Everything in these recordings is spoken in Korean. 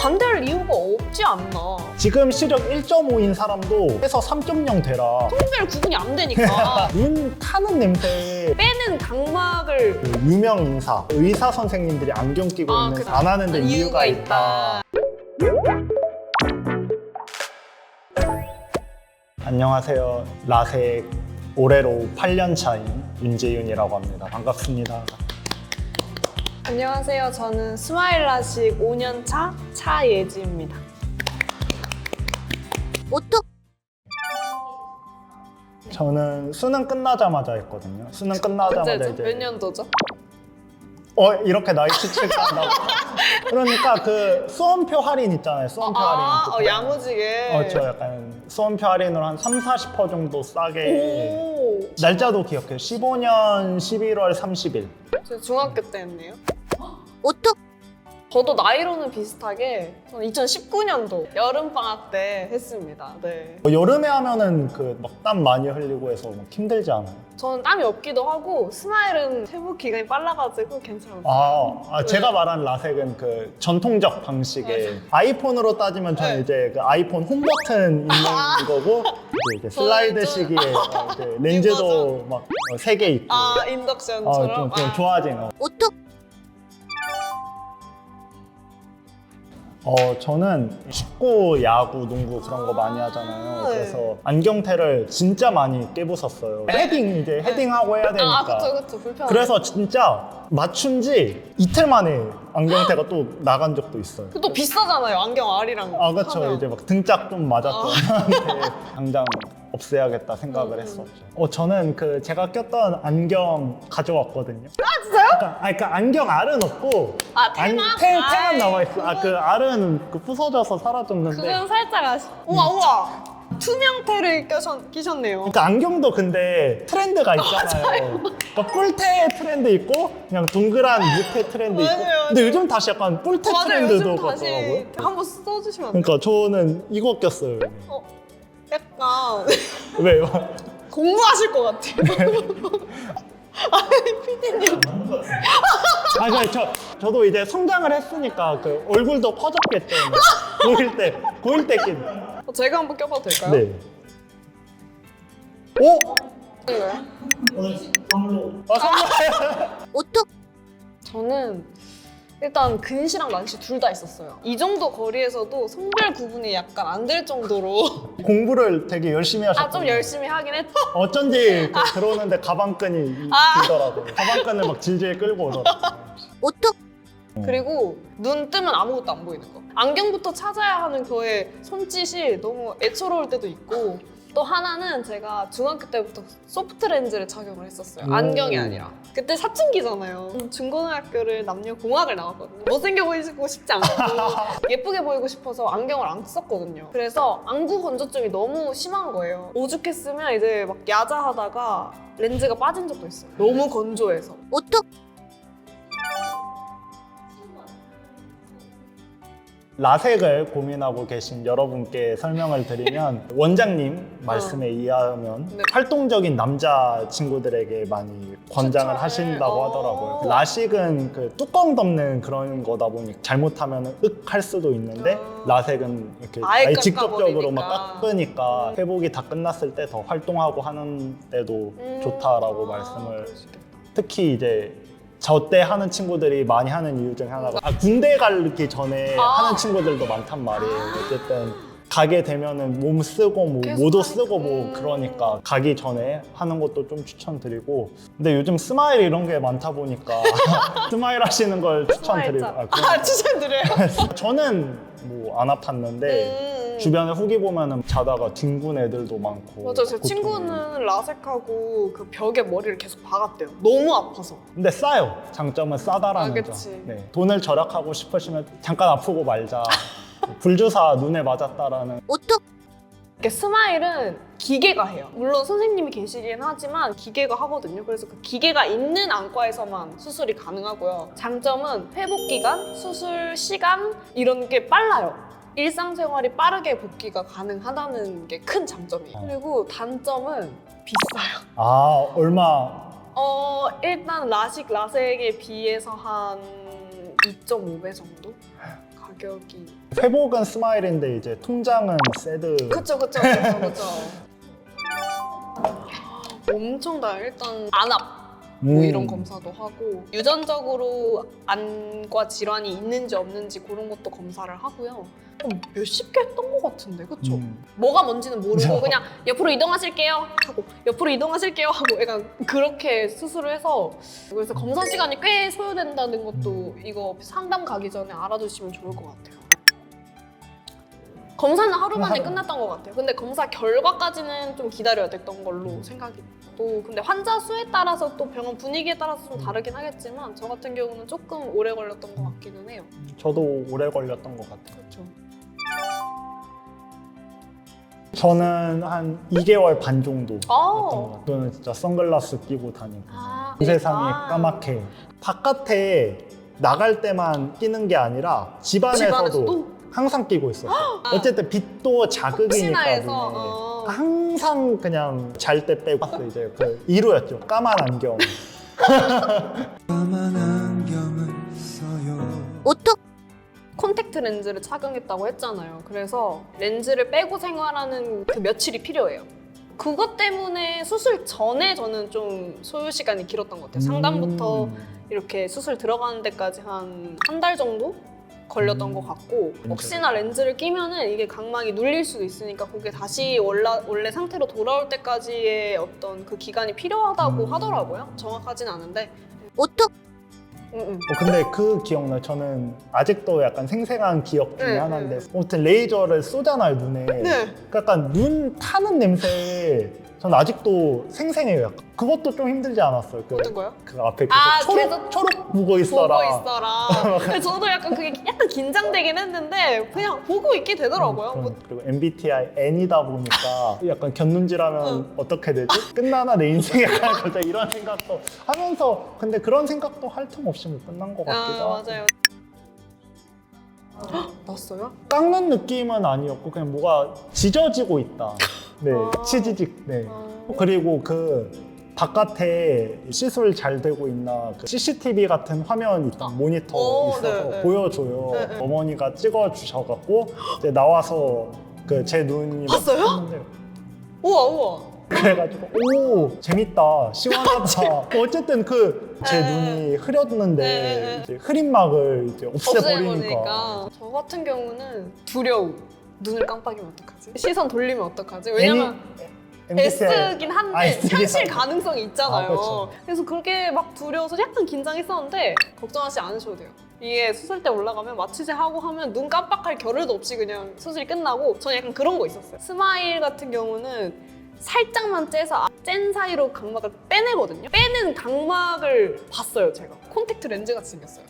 반대할 이유가 없지 않나. 지금 시력 1.5인 사람도 해서 3.0 되라. 성별 구분이 안 되니까. 눈 타는 냄새. 빼는 각막을 그 유명 인사, 의사 선생님들이 안경 끼고 있는 안 하는데 이유가 있다. 안녕하세요. 라섹 올해로 8년 차인 윤재윤이라고 합니다. 반갑습니다. 안녕하세요. 저는 스마일 라식 5년차 차예지입니다. 저는 수능 끝나자마자 했거든요. 수능 끝나자마자 언제죠? 이제 몇 년도죠? 이렇게 나이 추측을 한다고. 그러니까 그 수험표 할인 있잖아요. 수험표 할인. 야무지게. 저 약간 수험표 할인으로 한 30~40% 정도 싸게. 오. 날짜도 기억해요. 15년 11월 30일. 제가 중학교 때 했네요. 저도 나이로는 비슷하게 저는 2019년도 여름방학 때 했습니다. 네. 여름에 하면은 그 막 땀 많이 흘리고 해서 막 힘들지 않아요? 저는 땀이 없기도 하고 스마일은 회복 기간이 빨라가지고 괜찮았어요. 제가 말한 라섹은 그 전통적 방식의 아이폰으로 따지면 저는 네. 이제 그 아이폰 홈 버튼 있는 거고 이제 슬라이드 시기에 이제 렌즈도 막 3개 있고 인덕션처럼. 좀 좋아진 저는 축구, 야구, 농구 그런 거 많이 하잖아요. 네. 그래서 안경테를 진짜 많이 깨부쉈어요. 헤딩하고 해야 되니까. 그쵸. 불편하죠. 그래서 진짜 맞춘 지 이틀 만에 안경테가 또 나간 적도 있어요. 또 비싸잖아요. 안경 알이랑. 그렇죠. 하면. 이제 막 등짝 좀 맞았던 한테 당장 없애야겠다 생각을 했었죠. 저는 그 제가 꼈던 안경 가져왔거든요. 진짜요? 그러니까 안경 알은 없고 테만? 테만 나와 있어. 그 알은 그 부서져서 사라졌는데. 그건 살짝 우와. 투명 테를 끼셨네요. 그러니까 안경도 근데 트렌드가 있잖아요. 그러니까 뿔테 트렌드 있고 그냥 동그란 무테 트렌드 있고. 맞아요. 근데 요즘 다시 약간 뿔테 트렌드도 요즘 다시 같더라고요. 한번 써주시면 안 돼요? 그러니까 저는 이거 꼈어요. 약간 왜요? 공부하실 것 같아요. 저도 이제 성장을 했으니까 그 얼굴도 커졌겠죠. 고1 때 낀. 제가 한번 껴봐도 될까요? 네. 오? 이거요? 선물. 저는 일단 근시랑 난시 둘 다 있었어요. 이 정도 거리에서도 성별 구분이 약간 안 될 정도로 공부를 되게 열심히 하셨거든요. 좀 열심히 하긴 했죠. 어쩐지 들어오는데 가방끈이 길더라고요. 가방끈을 막 질질 끌고 오더라고요. 그리고 눈 뜨면 아무것도 안 보이는 거. 안경부터 찾아야 하는 그의 손짓이 너무 애처로울 때도 있고, 또 하나는 제가 중학교 때부터 소프트 렌즈를 착용을 했었어요. 안경이 아니라. 그때 사춘기잖아요. 중고등학교를 남녀 공학을 나왔거든요. 못생겨 보이고 싶지 않고 예쁘게 보이고 싶어서 안경을 안 썼거든요. 그래서 안구 건조증이 너무 심한 거예요. 오죽했으면 이제 막 야자하다가 렌즈가 빠진 적도 있어요. 너무 건조해서. 라섹을 고민하고 계신 여러분께 설명을 드리면 원장님 말씀에 의하면 네. 활동적인 남자 친구들에게 많이 권장을 추천을. 하신다고 하더라고요. 라식은 그 뚜껑 덮는 그런 거다 보니 잘못하면 할 수도 있는데 라섹은 이렇게 아예 직접적으로 막 깎아버리니까. 깎으니까 회복이 다 끝났을 때 더 활동하고 하는 때도 좋다라고 말씀을. 특히 이제 저 때 하는 친구들이 많이 하는 이유 중에 하나가 군대 가기 전에 하는 친구들도 많단 말이에요. 어쨌든 가게 되면은 몸 쓰고 뭐 모도 쓰고 뭐 그러니까 가기 전에 하는 것도 좀 추천드리고. 근데 요즘 스마일 이런 게 많다 보니까 스마일 하시는 걸 추천드리고. 추천드려요? 저는 뭐 안 아팠는데 주변에 후기 보면은 자다가 뒹군 애들도 많고. 맞아, 제 친구는 라섹하고 그 벽에 머리를 계속 박았대요. 너무 아파서. 근데 싸요. 장점은 싸다라는 점. 그치. 네. 돈을 절약하고 싶으시면 잠깐 아프고 말자. 불주사 눈에 맞았다라는. 이렇게 스마일은 기계가 해요. 물론 선생님이 계시긴 하지만 기계가 하거든요. 그래서 그 기계가 있는 안과에서만 수술이 가능하고요. 장점은 회복 기간, 수술 시간 이런 게 빨라요. 일상생활이 빠르게 복귀가 가능하다는 게 큰 장점이에요. 그리고 단점은 비싸요. 얼마? 일단 라섹에 비해서 한 2.5배 정도? 기억이. 회복은 스마일인데 이제 통장은 새드. 그쵸. 엄청 다 일단 안압 뭐 이런 검사도 하고 유전적으로 안과 질환이 있는지 없는지 그런 것도 검사를 하고요. 몇십 개 했던 것 같은데, 그쵸? 뭐가 뭔지는 모르고 그냥 옆으로 이동하실게요 하고 옆으로 이동하실게요 하고 약간 그렇게 수술을 해서, 그래서 검사 시간이 꽤 소요된다는 것도 이거 상담 가기 전에 알아두시면 좋을 것 같아요. 검사는 하루 만에 끝났던 것 같아요. 근데 검사 결과까지는 좀 기다려야 됐던 걸로 생각이 또, 근데 환자 수에 따라서 또 병원 분위기에 따라서 좀 다르긴 하겠지만 저 같은 경우는 조금 오래 걸렸던 것 같기는 해요. 저도 오래 걸렸던 것 같아요. 그렇죠. 저는 한 2개월 반 정도 했던 아. 것 같아요. 저는 진짜 선글라스 끼고 다니고 온 네. 세상이 까맣게. 바깥에 나갈 때만 끼는 게 아니라 집안에서도 항상 끼고 있었어요. 어쨌든 빛도 자극이니까 혹시나 해서, 눈에. 항상 그냥 잘 때 빼고 이제 그 이루였죠. 까만 안경. 까만 안경을 써요. 콘택트 렌즈를 착용했다고 했잖아요. 그래서 렌즈를 빼고 생활하는 그 며칠이 필요해요. 그것 때문에 수술 전에 저는 좀 소요 시간이 길었던 것 같아요. 상담부터 이렇게 수술 들어가는 데까지 한 달 정도 걸렸던 것 같고, 혹시나 렌즈를 끼면은 이게 각막이 눌릴 수도 있으니까 그게 다시 원래 상태로 돌아올 때까지의 어떤 그 기간이 필요하다고 하더라고요. 정확하진 않은데. 근데 그 기억나요. 저는 아직도 약간 생생한 기억 중에 하나인데 아무튼 레이저를 쏘잖아요, 눈에. 네. 약간 눈 타는 냄새 전 아직도 생생해요. 약간. 그것도 좀 힘들지 않았어요. 어떤 거요? 그 앞에 계속 초록 보고 있어라. 근데 저도 약간 그게 약간 긴장되긴 했는데 그냥 보고 있게 되더라고요. 그리고 MBTI N이다 보니까 약간 곁눈질하면 어떻게 되지? 끝나나 내 인생에 갑자기 이런 생각도 하면서, 근데 그런 생각도 할 틈 없이 뭐 끝난 것 같기도 하고. 맞아요. 났어요? 깎는 느낌은 아니었고 그냥 뭐가 지져지고 있다. 네, 치지직. 네. 그리고 그 바깥에 시술 잘 되고 있나 그 CCTV 같은 화면 있던 모니터 있어서 보여줘요. 어머니가 찍어주셔갖고 이제 나와서 그 제 눈이 봤어요? 했는데 우와. 그래가지고 오 재밌다, 시원하다. 어쨌든 그 제 눈이 흐렸는데 이제 흐린막을 이제 없애버리니까. 저 같은 경우는 두려움. 눈을 깜빡이면 어떡하지? 시선 돌리면 어떡하지? 왜냐면 S긴 한데 현실 가능성이 있잖아요. 그렇죠. 그래서 그렇게 막 두려워서 약간 긴장했었는데 걱정하지 않으셔도 돼요. 이게 수술대 올라가면 마취제하고 하면 눈 깜빡할 겨를도 없이 그냥 수술이 끝나고, 저는 약간 그런 거 있었어요. 스마일 같은 경우는 살짝만 째서 짠 사이로 각막을 빼내거든요. 빼는 각막을 봤어요, 제가. 콘택트 렌즈 같이 생겼어요.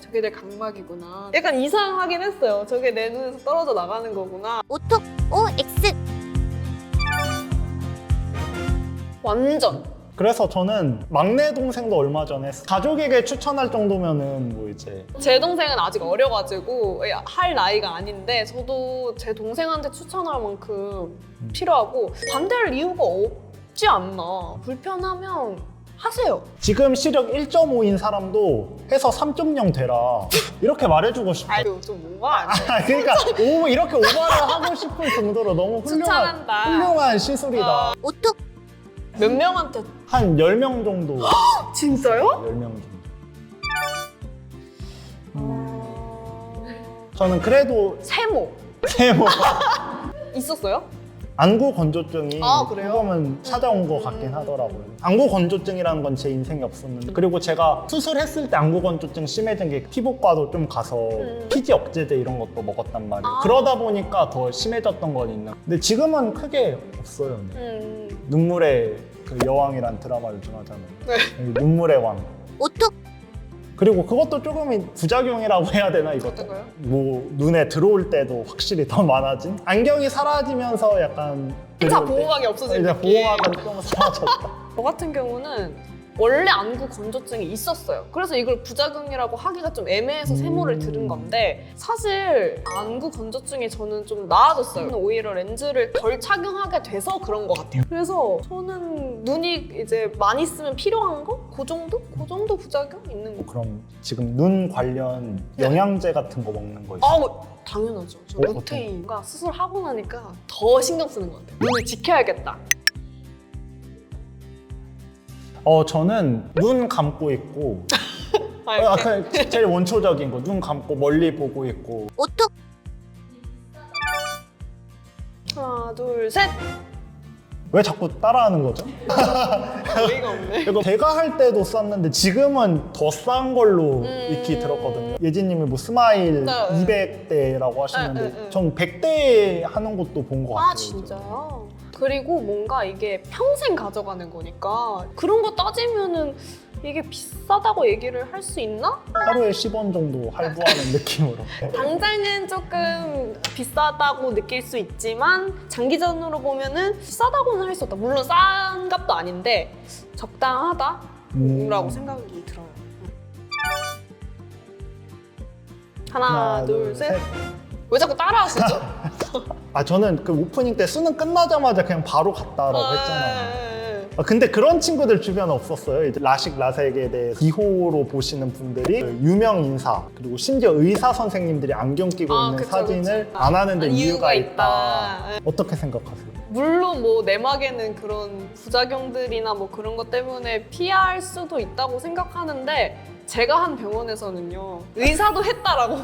저게 내 각막이구나. 약간 이상하긴 했어요. 저게 내 눈에서 떨어져 나가는 거구나. OX 완전. 그래서 저는 막내 동생도 얼마 전에 가족에게 추천할 정도면은 뭐 이제 제 동생은 아직 어려가지고 할 나이가 아닌데 저도 제 동생한테 추천할 만큼 필요하고 반대할 이유가 없지 않나. 불편하면 하세요. 지금 시력 1.5인 사람도 해서 3.0 되라 이렇게 말해주고 싶어. 아유, 좀 오바 아니야? 그러니까 이렇게 오바를 하고 싶을 정도로 너무 추천한다. 훌륭한 시술이다. 몇 명한테? 한 10명 정도. 진짜요? 10명 정도. 저는 그래도 세모 세모 있었어요? 안구 건조증이 그래요? 조금은 찾아온 것 같긴 하더라고요. 안구 건조증이라는 건 제 인생에 없었는데, 그리고 제가 수술했을 때 안구 건조증 심해진 게 피부과도 좀 가서 피지 억제제 이런 것도 먹었단 말이에요. 그러다 보니까 더 심해졌던 건 있나. 근데 지금은 크게 없어요. 눈물의 그 여왕이란 드라마 요즘 하잖아요. 네. 눈물의 왕. 그리고 그것도 조금 부작용이라고 해야 되나, 이것도? 어떤가요? 뭐 눈에 들어올 때도 확실히 더 많아진? 안경이 사라지면서 약간 1차 보호막이 없어진 이제 느낌. 보호막은 좀 사라졌다. 저 같은 경우는 원래 안구 건조증이 있었어요. 그래서 이걸 부작용이라고 하기가 좀 애매해서 세모를 들은 건데 사실 안구 건조증이 저는 좀 나아졌어요. 오히려 렌즈를 덜 착용하게 돼서 그런 것 같아요. 그래서 저는 눈이 이제 많이 쓰면 필요한 거? 그 정도? 그 정도 부작용 있는 거. 그럼 지금 눈 관련 영양제 같은 거 먹는 거 있어요? 아, 당연하죠. 저 루테인과 수술하고 나니까 더 신경 쓰는 것 같아요. 눈을 지켜야겠다. 저는 눈 감고 있고 그냥 제일 원초적인 거 눈 감고 멀리 보고 있고 하나, 둘, 셋! 왜 자꾸 따라하는 거죠? 어이가 없네. 이거 제가 할 때도 썼는데 지금은 더 싼 걸로 익히 들었거든요. 예진님이 뭐 스마일 네. 200대라고 하시는데 네. 전 100대 하는 것도 본 것 같아요. 아, 진짜요? 그리고 뭔가 이게 평생 가져가는 거니까 그런 거 따지면은 이게 비싸다고 얘기를 할 수 있나? 하루에 10원 정도 할부하는 느낌으로. 당장은 조금 비싸다고 느낄 수 있지만 장기전으로 보면은 비싸다고는 할 수 없다. 물론 싼 값도 아닌데 적당하다라고 생각이 들어요. 하나, 둘, 셋. 왜 자꾸 따라하시죠? 저는 그 오프닝 때 수능 끝나자마자 그냥 바로 갔다라고 했잖아요. 근데 그런 친구들 주변에 없었어요. 이제 라식 라섹에 대해 기호로 보시는 분들이 그 유명 인사 그리고 심지어 의사 선생님들이 안경 끼고 있는 그쵸, 사진을 그쵸. 안 하는데 이유가 있다. 있다. 어떻게 생각하세요? 물론 뭐 내막에는 그런 부작용들이나 뭐 그런 것 때문에 피할 수도 있다고 생각하는데 제가 한 병원에서는요 의사도 했다라고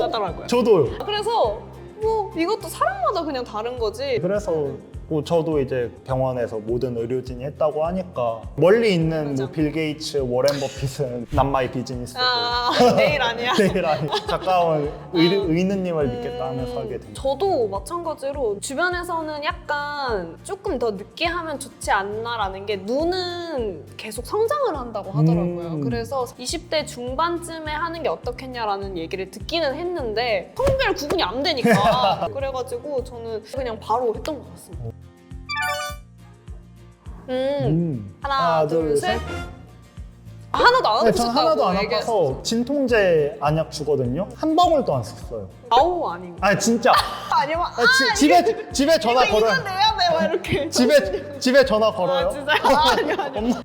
하더라고요. 저도요. 그래서 뭐 이것도 사람마다 그냥 다른 거지. 그래서 뭐 저도 이제 병원에서 모든 의료진이 했다고 하니까 멀리 있는 맞아. 뭐 빌 게이츠, 워렌 버핏은 남마이 비즈니스고 내일 아니야. 내일 아니 가까운 의느님을 믿겠다 하면서 하게 됩니다. 저도 마찬가지로 주변에서는 약간 조금 더 늦게 하면 좋지 않나라는 게 눈은 계속 성장을 한다고 하더라고요. 그래서 20대 중반쯤에 하는 게 어떻겠냐라는 얘기를 듣기는 했는데 성별 구분이 안 되니까 그래가지고 저는 그냥 바로 했던 것 같습니다. 하나, 둘, 셋. 하나도 안 네, 전 아프셨다고 하나도 안 얘기했어요. 아파서 진통제 안약 주거든요. 한 방울도 안 썼어요. 아우 아니고. 아니 진짜. 아니면 집에 전화 이거 걸어요. 이건 내야 돼, 막 이렇게. 집에 전화 걸어요. 진짜요? 아니요.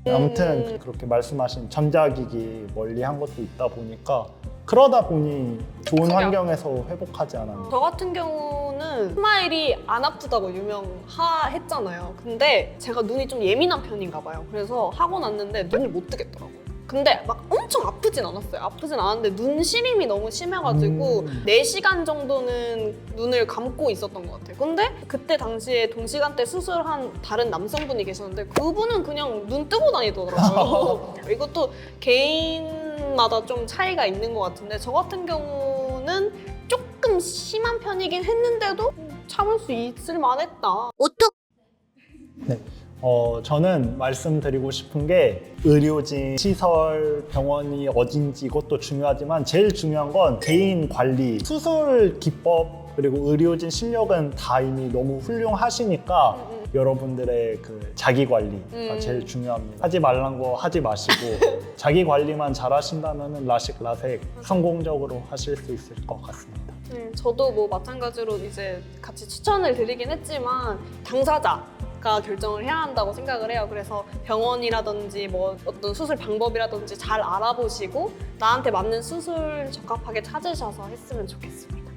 아무튼 그렇게 말씀하신 전자기기 멀리 한 것도 있다 보니까 그러다 보니 좋은 그죠? 환경에서 회복하지 않았나. 저 같은 경우는 스마일이 안 아프다고 유명했잖아요. 근데 제가 눈이 좀 예민한 편인가 봐요. 그래서 하고 났는데 눈을 못 뜨겠더라고요. 근데 막 엄청 아프진 않았어요. 아프진 않았는데 눈 시림이 너무 심해가지고 4시간 정도는 눈을 감고 있었던 것 같아요. 근데 그때 당시에 동시간대 수술한 다른 남성분이 계셨는데 그분은 그냥 눈 뜨고 다니더라고요. 이것도 개인마다 좀 차이가 있는 것 같은데 저 같은 경우는 조금 심한 편이긴 했는데도 참을 수 있을 만했다. 네. 저는 말씀드리고 싶은 게 의료진, 시설, 병원이 어딘지 이것도 중요하지만 제일 중요한 건 개인 관리, 수술 기법 그리고 의료진 실력은 다 이미 너무 훌륭하시니까 여러분들의 그 자기 관리가 제일 중요합니다. 하지 말란 거 하지 마시고 자기 관리만 잘 하신다면 라식 라섹 성공적으로 하실 수 있을 것 같습니다. 저도 뭐 마찬가지로 이제 같이 추천을 드리긴 했지만 당사자가 결정을 해야 한다고 생각을 해요. 그래서 병원이라든지 뭐 어떤 수술 방법이라든지 잘 알아보시고 나한테 맞는 수술 적합하게 찾으셔서 했으면 좋겠습니다.